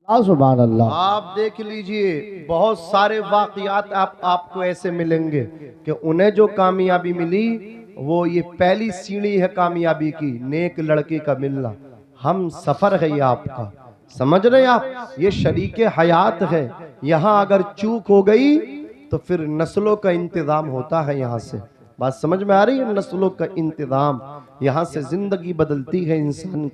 सुभान अल्लाह। आप देख लीजिए बहुत सारे वाकयात आपको ऐसे मिलेंगे कि उन्हें जो कामयाबी मिली वो ये पहली सीढ़ी है कामयाबी की, नेक लड़के का मिलना। हम सफर है ये आपका, समझ रहे हैं आप, ये शरीके हयात है। यहाँ अगर चूक हो गई तो फिर नस्लों का इंतजाम होता है। यहाँ से बात समझ में आ रही है, नस्लों का इंतजाम, यहाँ से जिंदगी बदलती है इंसान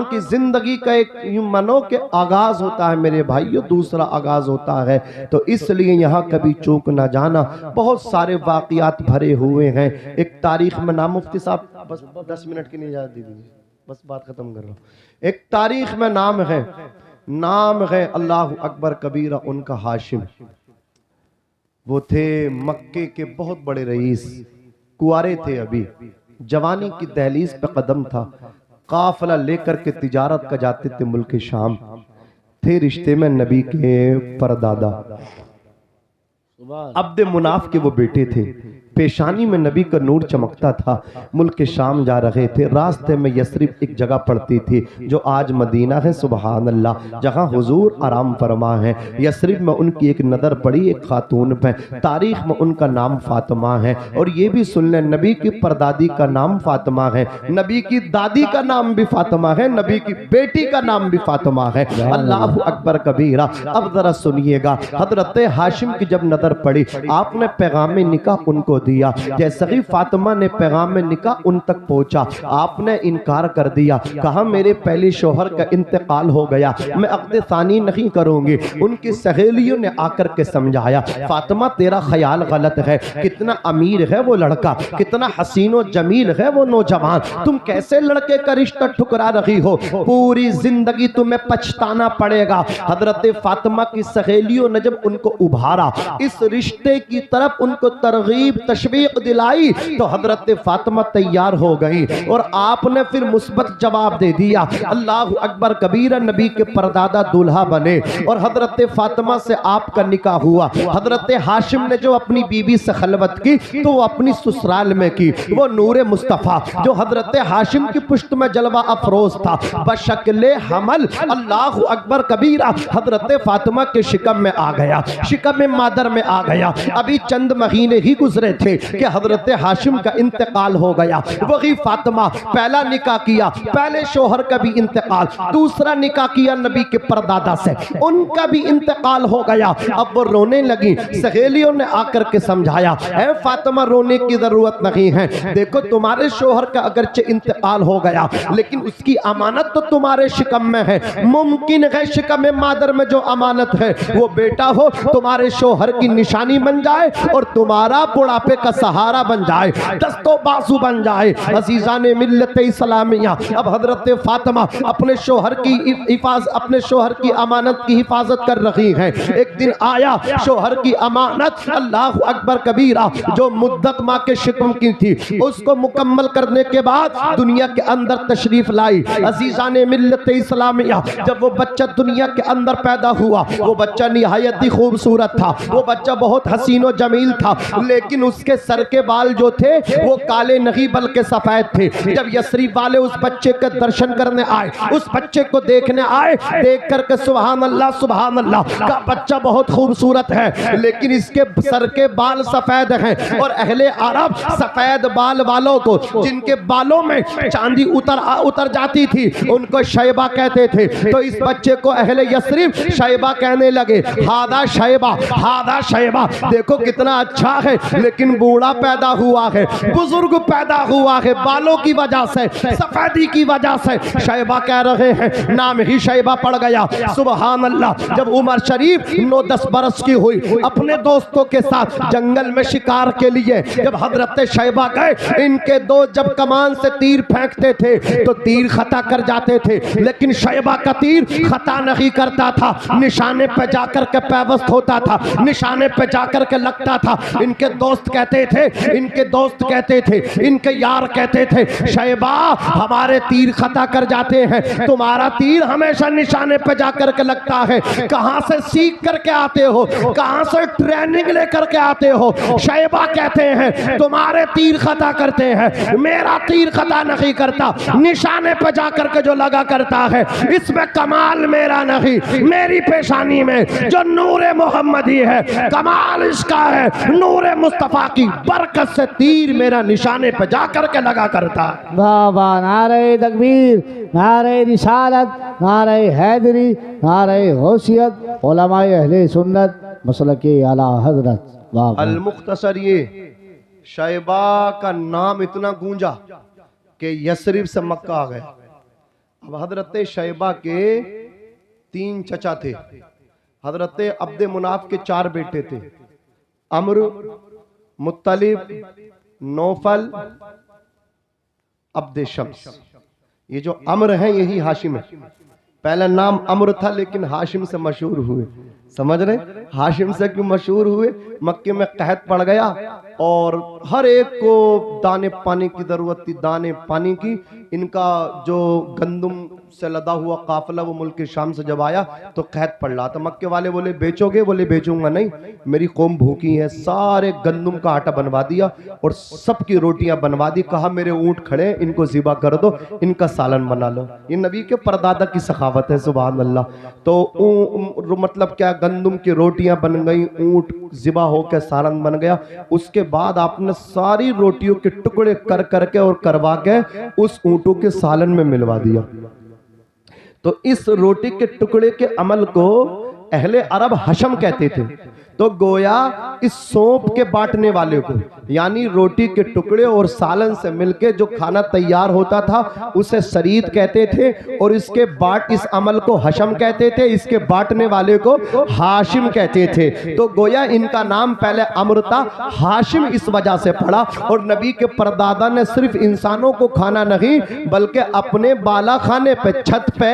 की जिंदगी का एक यूं मानो के आगाज होता है मेरे भाइयों, दूसरा आगाज होता है। तो इसलिए यहाँ कभी चूक ना जाना। बहुत सारे वाकयात भरे हुए हैं। एक तारीख में नाम, मुफ्ती साहब बस 10 मिनट की नहीं इजाजत दीजिए, बस बात खत्म कर रहा हूँ। एक तारीख में नाम है अल्लाह अकबर कबीरा उनका हाशिम। वो थे मक्के के बहुत बड़े रईस, कुआरे थे, अभी जवानी की दहलीज पे कदम था। काफिला लेकर के तिजारत का जाते थे मुल्क शाम। थे रिश्ते में नबी के परदादा, अब्द मुनाफ के वो बेटे थे। पेशानी में नबी का नूर चमकता था। मुल्क शाम जा रहे थे, रास्ते में यसरिब एक जगह पड़ती थी जो आज मदीना है, सुबहान अल्लाह, जहां हुजूर आराम फरमा है। यसरिब में उनकी एक नज़र पड़ी एक खातून पे, तारीख में उनका नाम फातिमा है। और ये भी सुन लें, नबी की परदादी का नाम फातिमा है, नबी की दादी का नाम भी फातिमा है, नबी की बेटी का नाम भी फातिमा है। अल्लाह अकबर कबीरा। अब जरा सुनिएगा, हजरत हाशिम की जब नजर पड़ी, आपने पैगाम निकाह उनको दिया। जैसे ही फातिमा ने पैगाम निकाह उन तक पहुंचा, आपने इनकार कर दिया, कहा मेरे पहले शोहर का इंतकाल हो गया, मैं अक़्द सानी नहीं करूंगी। उनकी सहेलियों ने आकर के समझाया, फातिमा तेरा ख्याल गलत है, कितना अमीर है वो लड़का, कितना हसीनो जमील है वो नौजवान, तुम कैसे लड़के का रिश्ता ठुकरा रही हो, पूरी जिंदगी तुम्हें पछताना पड़ेगा। हजरत फातिमा की सहेलियों ने जब उनको उभारा, इस रिश्ते की तरफ उनको तरगीब तशवीक दिलाई, तो हजरत फातिमा तैयार हो गई। और आपने फिर मुस्बत जवाब दे दिया। अल्लाह अकबर कबीरा, नबी के परदादा दूल्हा बने और हजरत फातिमा से आपका निकाह हुआ। हजरत हाशिम ने जो अपनी बीबी से खलवत की तो वो अपनी ससुराल में की। वो नूरे मुस्तफ़ा जो हजरत हाशिम की पुश्त में जलवा अफरोज था, बशक्ले हमल अल्लाह अकबर कबीरा हजरत फातिमा के शिकम में आ गया, शिकम मादर में आ गया। अभी चंद महीने ही गुजरे थे कि हजरत हाशिम का इंतकाल हो गया। वही फातिमा पहला निकाह किया, पहले शोहर का भी इंतकाल, दूसरा निकाह किया नबी के परदादा से, उनका भी इंतकाल हो गया। अब वो रोने लगी, सहेलियों ने आकर के समझाया, है फातिमा रोने की जरूरत नहीं है, देखो तुम्हारे शोहर का अगरचे इंतकाल हो गया लेकिन उसकी अमानत तो तुम्हारे शिकम में है। मुमकिन है शिकम मादर में जो अमानत है वो बेटा हो, तुम्हारे शोहर की निशानी बन जाए और तुम्हारा बुढ़ापे का सहारा बन जाए, दस्तो बाजू बन जाए। अजीजाने मिल्लत इस्लामिया, अब हजरत फातिमा अपने शोहर की अमानत की हिफाजत कर रही हैं। एक दिन आया शोहर की अमानत, अल्लाह अकबर कबीरा, जो मुद्दत माँ के शिकम की थी उसको मुकम्मल करने के बाद दुनिया के अंदर तशरीफ लाई। अजीजाने मिल्लत इस्लामिया, जब वो बच्चा दुनिया के अंदर पैदा हुआ, वो बच्चा निहायत ही खूबसूरत था, वो बच्चा बहुत हसीनो जमील था, लेकिन उसके सर के बाल जो थे वो काले नहीं बल्कि सफेद थे। जब यसरिब वाले उस बच्चे के दर्शन करने आए, उस बच्चे को देखने आए, देख करके सुभान अल्लाह का बच्चा बहुत खूबसूरत है लेकिन इसके सर के बाल सफेद हैं। और अहले अरब सफेद बाल वालों को, जिनके बालों में चांदी उतर जाती थी, उनको शैबा कहते थे। तो इस बच्चे को अहले यसरिब शैबा कहने लगे, हादा शैबा, देखो कितना अच्छा है लेकिन बूढ़ा पैदा हुआ है, बुजुर्ग पैदा हुआ है, बालों की वजह से, सफेदी की वजह से शैबा कह रहे हैं, नाम ही शैबा पड़ गया। सुभान अल्लाह। जब उमर शरीफ 9-10 बरस की हुई, अपने दोस्तों के साथ जंगल में शिकार के लिए जब हजरत शैबा गए, इनके दोस्त जब कमान से तीर फेंकते थे तो तीर खता कर जाते थे, लेकिन शैबा का तीर खता नहीं करता था, निशाने पे जाकर के पैवस्त होता था, निशाने पे जाकर के लगता था। इनके दोस्त कहते थे, इनके दोस्त कहते थे, इनके यार कहते थे, शैबा हमारे तीर खता कर जाते हैं, तुम्हारा तीर हमेशा निशाने पे जाकर के लगता है। कहां से सीख करके आते हो, कहां से ट्रेनिंग लेकर के आते हो? शैबा कहते हैं तुम्हारे तीर खता करते हैं, मेरा तीर खता नहीं करता, निशाने पे जाकर के जो लगा करता है, इसमें कमाल मेरा नहीं, मेरी पेशानी में जो नूरे मोहम्मदी है, कमाल इसका है, नूरे मुस्तफा की बरकत से तीर मेरा निशाने पे जाकर के लगा करता है। वाह वाह, नारे तकबीर, नारे रिसालत, नारे हैदरी, नारे होशियत, उलमाए अहले सुन्नत मसलके आला हजरत। वाह वाह। अल मुख्तसर, ये शैबा का नाम इतना गूंजा कि यसरिब से मक्का आ गया। अब हजरत शैबा के 3 चचा थे। हजरत अब्दे मुनाफ के 4 बेटे थे, अम्र, मुत्तलिब, नौफल, अब्दे शम्स। ये जो अम्र है यही हाशिम है। पहला नाम अम्र था लेकिन हाशिम से मशहूर हुए। समझ रहे? हाशिम से क्यों मशहूर हुए? मक्के में कहत पड़ गया और हर एक को दाने पानी की जरूरत थी, दाने पानी की। इनका जो गंदुम से लदा हुआ काफिला वो मुल्क शाम से जब आया तो कहत पड़ रहा था। मक्के वाले बोले बेचोगे? बोले बेचूंगा नहीं, मेरी कौम भूखी है। सारे गंदुम का आटा बनवा दिया और सबकी रोटियां बनवा दी। कहा मेरे ऊंट खड़े, इनको ज़िबा कर दो, इनका सालन बना लो। ये नबी के परदादा की सखावत है, सुभान अल्लाह। तो मतलब क्या, गंदुम की रोटियां बन गई, ऊंट ज़िबा होकर सालन बन गया। उसके बाद आपने सारी रोटियों के टुकड़े कर करके और करवा के उस ऊंटों के सालन में मिलवा दिया। तो इस रोटी के टुकड़े के अमल को अहले अरब हशम कहते थे। तो गोया इस सौंप के बांटने वाले को, यानी रोटी के टुकड़े और सालन से मिलके जो खाना तैयार होता था उसे शरीद कहते थे, और इसके इस अमल को हशम कहते थे, इसके बांटने वाले को हाशिम कहते थे। तो गोया इनका नाम पहले अम्र था, हाशिम इस वजह से पड़ा। और नबी के परदादा ने सिर्फ इंसानों को खाना नहीं बल्कि अपने बाला खाने पे, छत पे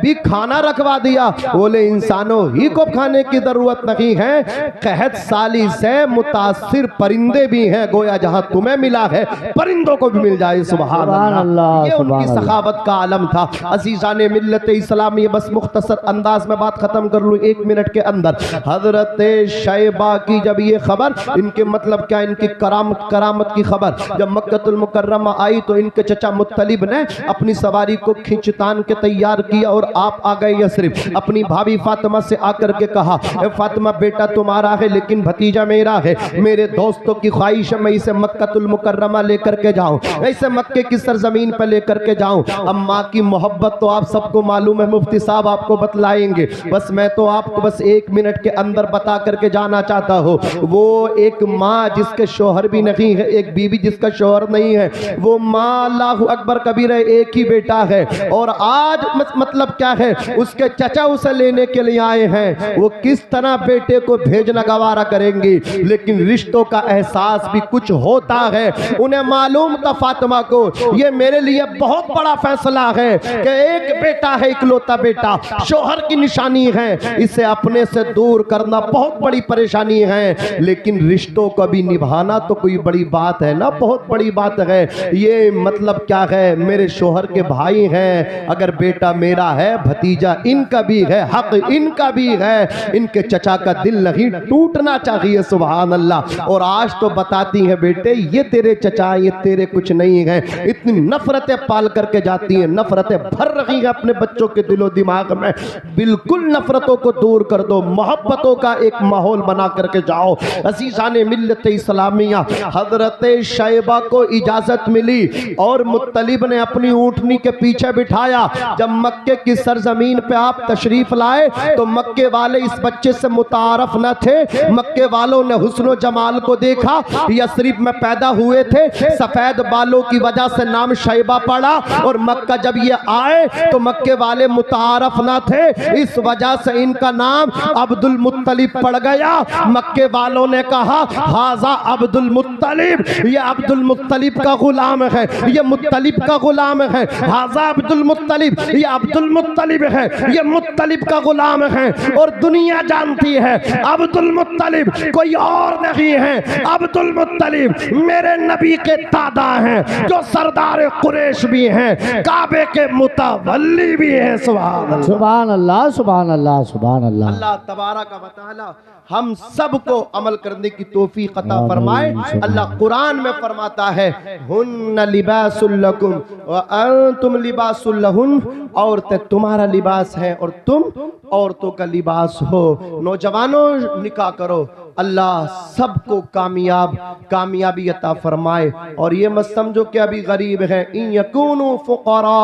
भी खाना रखवा दिया। बोले इंसानों ही को खाने की जरूरत नहीं है, कहत साली से मुतासिर परिंदे भी हैं, गोया जहां तुम्हें मिला है परिंदों को भी मिल जाए। सुभान अल्लाह। ये उनकी सखावत का आलम था। अजीज़ाने मिल्लत इस्लामी, बस मुख्तसर अंदाज में बात खत्म कर लूं 1 मिनट के अंदर। हजरत शैबा की जब ये खबर, इनके मतलब क्या, इनकी करामत की खबर जब मक्कतुल मुकर्रमा आई तो इनके चचा मुत्तलिब ने अपनी सवारी को खींचतान के तैयार किया और आप आ गए यसरिब। अपनी भाभी फातिमा से आकर के कहा, फातिमा बेटा तुम्हारा है लेकिन भतीजा मेरा है, मेरे दोस्तों की ख्वाहिश है मैं इसे मक्कतुल मुकर्रमा लेकर के जाऊं, ऐसे मक्के की सरजमीन पर लेकर के जाऊं। अम्मा की मोहब्बत तो आप सबको मालूम है, मुफ्ती साहब आपको बतलाएंगे, बस मैं तो आपको बस 1 मिनट के अंदर बता करके जाना चाहता हूं। वो एक माँ जिसके शोहर भी नहीं है, एक बीवी जिसका शोहर नहीं है, वो माँ अल्लाहु अकबर कबीर है, एक ही बेटा है। और आज मतलब क्या है, उसके चचा उसे लेने के लिए आए हैं। वो किस तरह बेटे को भेजना गवारा करेंगी, लेकिन रिश्तों का एहसास भी कुछ होता है। उन्हें मालूम था फातिमा को ये मेरे लिए बहुत बड़ा फैसला है कि एक बेटा है, इकलौता बेटा, शोहर की निशानी है, इसे अपने से दूर करना बहुत बड़ी परेशानी है। लेकिन रिश्तों को भी निभाना तो कोई बड़ी बात है ना, बहुत बड़ी बात है। ये मतलब क्या है, मेरे शोहर के भाई हैं, अगर बेटा मेरा है, भतीजा इनका भी है, हक इनका भी है, इनके चचा का दिल नहीं टूटना चाहिए। सुभान अल्लाह। और आज तो बताती हैं बेटे ये तेरे चचा, ये तेरे कुछ नहीं है, इतनी नफरतें पाल करके जाती हैं, नफरतें भर रही हैं अपने बच्चों के दिलो दिमाग में। बिल्कुल नफरतों को दूर कर दो, मोहब्बतों का एक माहौल बना करके जाओ। अज़ीज़ाने मिल्लत इस्लामिया, हजरत शैबा को इजाजत मिली और मुत्तलिब ने अपनी ऊँटनी के पीछे बिठाया। जब मक्के की सरजमीन पे आप तशरीफ लाए तो मक्के वाले इस बच्चे से मुतारफ न थे। मक्के वालों ने हुस्नो जमाल को देखा, यसरिब में पैदा हुए थे, सफेद बालों की वजह से नाम शैबा पड़ा। और मक्का जब ये आए तो मक्के वाले मुतारफ न थे, इस वजह से इनका नाम अब्दुल मुत्तलिब पड़ गया। मक्के वालों ने कहा हाजा अब्दुल मुत्तलिब, ये अब्दुल मुत्तलिब का गुलाम है, ये मुत्तलिब का गुलाम है। हाजा अब्दुल मुत्तलिब, ये अब्दुल मुत्तलिब है, ये मुत्तलिब का गुलाम है। और दुनिया जानती है अब्दुल मुत्तलिब कोई और नहीं है। अब्दुल मुत्तलिब मेरे नबी के दादा हैं, जो सरदार कुरैश भी हैं, काबे के मुतवल्ली भी हैं। सुभान अल्लाह, सुभान अल्लाह, सुभान अल्लाह, सुभान अल्लाह। अल्लाह तबारक व तआला हम सबको अमल करने की तौफीक अता फरमाए। अल्लाह कुरान में फरमाता है हुन्ना लिबासुल लकुम व अंतुम लिबासुल लहुन, औरतें तुम्हारा लिबास है और तुम औरतों का लिबास हो। नौजवानों निकाह करो, अल्लाह सबको कामयाबी अता फरमाए। और ये मत समझो कि अभी गरीब है, इन यकूनु फुक़रा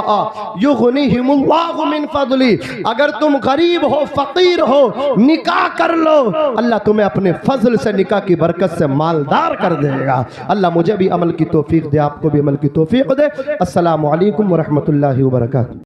युग़निहिमुल्लाहु मिन फ़ज़ली, अगर तुम गरीब हो फ़कीर हो निकाह कर लो, अल्लाह तुम्हें अपने फजल से निकाह की बरकत से मालदार कर देगा। अल्लाह मुझे भी अमल की तौफीक दे, आपको भी अमल की तौफीक दे। अस्सलामु अलैकुम व रहमतुल्लाहि व बरकातुहू।